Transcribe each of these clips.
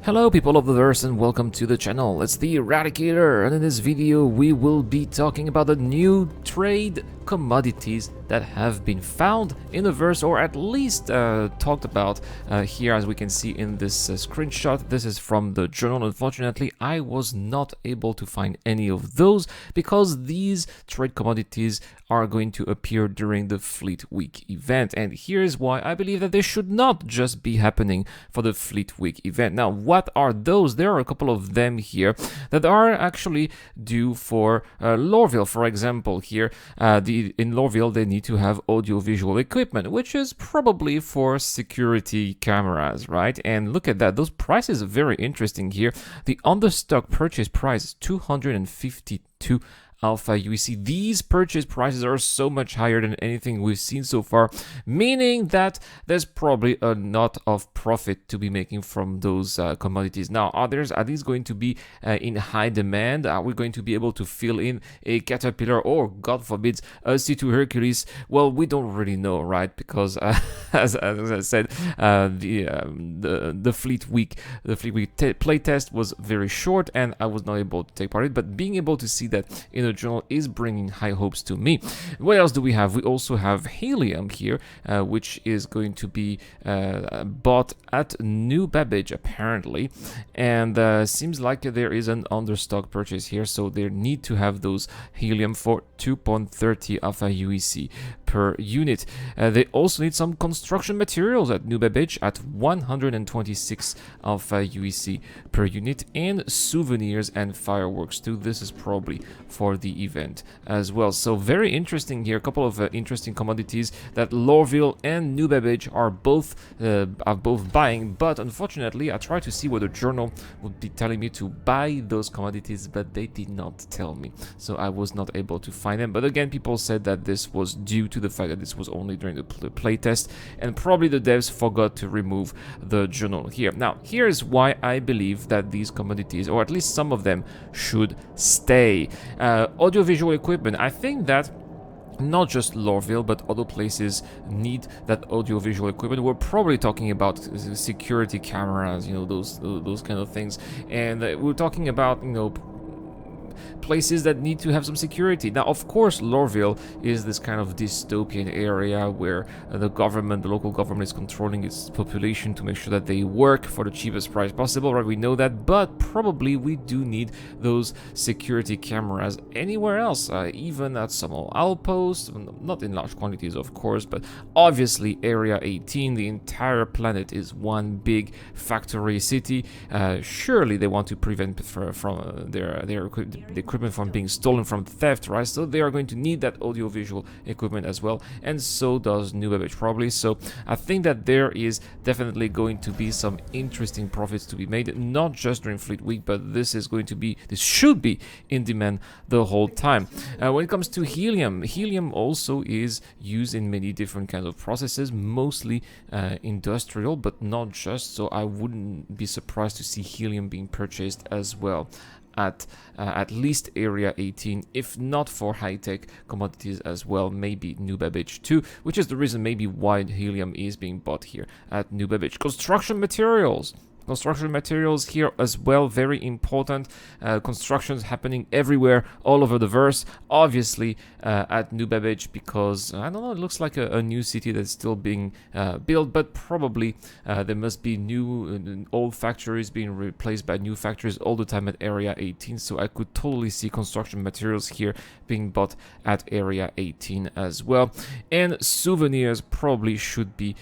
Hello people of the verse and welcome to the channel. It's the Eradicator, and in this video we will be talking about the new trade commodities that have been found in the verse, or at least talked about here, as we can see in this screenshot. This is from the journal. Unfortunately, I was not able to find any of those because these trade commodities are going to appear during the Fleet Week event, and here's why I believe that they should not just be happening for the Fleet Week event. Now, what are those? There are a couple of them here that are actually due for Lorville, for example. Here, in Lorville, they need to have audiovisual equipment, which is probably for security cameras, right? And look at that; those prices are very interesting here. The understock purchase price is 252 Alpha UEC. These purchase prices are so much higher than anything we've seen so far, meaning that there's probably a lot of profit to be making from those commodities. Now, are these going to be in high demand? Are we going to be able to fill in a Caterpillar or, God forbid, a C2 Hercules? Well, we don't really know, right? Because as I said, the Fleet Week playtest was very short, and I was not able to take part in it. But being able to see that in a journal is bringing high hopes to me. What else do we have? We also have helium here, which is going to be bought at New Babbage apparently, and seems like there is an understock purchase here, so they need to have those helium for 2.30 Alpha UEC per unit. They also need some construction materials at New Babbage at 126 Alpha UEC per unit, and souvenirs and fireworks too. This is probably for the event as well. So very interesting here. A couple of interesting commodities that Lorville and New Babbage are both buying, but unfortunately I tried to see what the journal would be telling me to buy those commodities, but they did not tell me, so I was not able to find them. But again, people said that this was due to the fact that this was only during the playtest, and probably the devs forgot to remove the journal here. Now, here's why I believe that these commodities, or at least some of them, should stay. Audiovisual equipment, I think that not just Lorville, but other places need that audiovisual equipment. We're probably talking about security cameras, those kind of things, and we're talking about, places that need to have some security. Now, of course, Lorville is this kind of dystopian area where the local government is controlling its population to make sure that they work for the cheapest price possible, right? We know that, but probably we do need those security cameras anywhere else, even at some outposts, not in large quantities, of course, but obviously Area 18, the entire planet is one big factory city. Surely they want to prevent the equipment from being stolen from theft, right? So they are going to need that audiovisual equipment as well, and so does New Babbage probably. So I think that there is definitely going to be some interesting profits to be made, not just during Fleet Week, but this should be in demand the whole time. When it comes to helium also is used in many different kinds of processes, mostly industrial, but not just. So I wouldn't be surprised to see helium being purchased as well at least Area 18, if not for high-tech commodities as well, maybe New Babbage too, which is the reason maybe why helium is being bought here at New Babbage. Construction materials here as well, very important. Constructions happening everywhere, all over the verse, obviously at New Babbage, because I don't know, it looks like a new city that's still being built, but probably there must be new old factories being replaced by new factories all the time at Area 18, so I could totally see construction materials here being bought at Area 18 as well. And souvenirs probably should be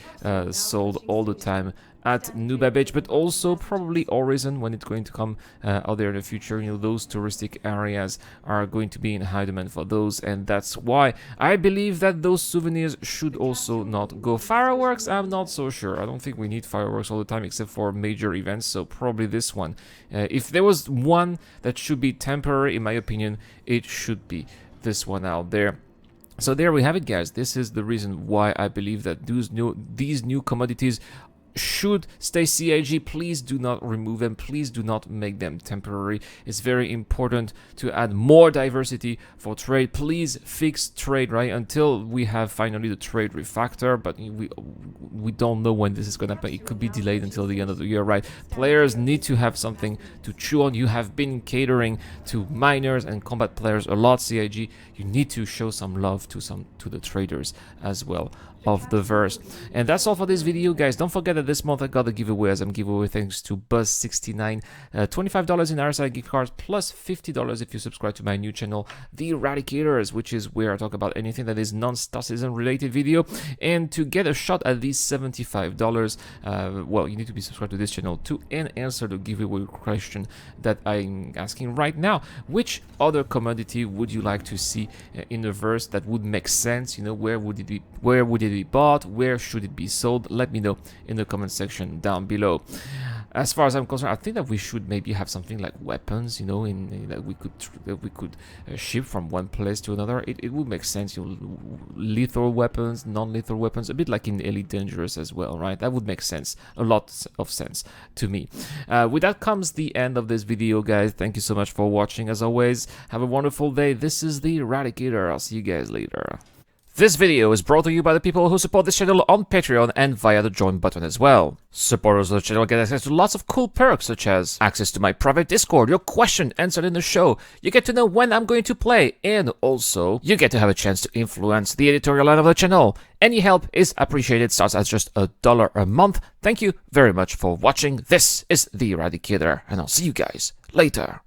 sold all the time at New Babbage, but also probably Horizon when it's going to come out there in the future. Those touristic areas are going to be in high demand for those, and that's why I believe that those souvenirs should also not go. Fireworks, I'm not so sure. I don't think we need fireworks all the time except for major events, so probably this one. If there was one that should be temporary, in my opinion, it should be this one out there. So there we have it, guys. This is the reason why I believe that these new commodities should stay CIG. Please do not remove them. Please do not make them temporary. It's very important to add more diversity for trade. Please fix trade, right, until we have finally the trade refactor, but we don't know when this is going to happen. It could be delayed until the end of the year, right? Players need to have something to chew on. You have been catering to miners and combat players a lot, CIG. You need to show some love to the traders as well of the verse. And that's all for this video, guys. Don't forget that this month I got a giveaway, as I'm giveaway thanks to Buzz69, $25 in RSI gift cards plus $50 if you subscribe to my new channel, The Eradicators, which is where I talk about anything that is non-Star Citizen related video. And to get a shot at these $75, well, you need to be subscribed to this channel too and answer the giveaway question that I'm asking right now. Which other commodity would you like to see in the verse that would make sense? You know, where would it be bought? Where should it be sold? Let me know in the comment section down below. As far as I'm concerned, I think that we should maybe have something like weapons, you know, that we could ship from one place to another. It would make sense, you know, lethal weapons, non-lethal weapons, a bit like in Elite Dangerous as well, right? That would make sense, a lot of sense to me. With that comes the end of this video, guys. Thank you so much for watching. As always, have a wonderful day. This is the Eradicator. I'll see you guys later. This video is brought to you by the people who support this channel on Patreon and via the join button as well. Supporters of the channel get access to lots of cool perks, such as access to my private Discord, your question answered in the show, you get to know when I'm going to play, and also you get to have a chance to influence the editorial line of the channel. Any help is appreciated, starts at just $1 a month. Thank you very much for watching. This is The Eradicator, and I'll see you guys later.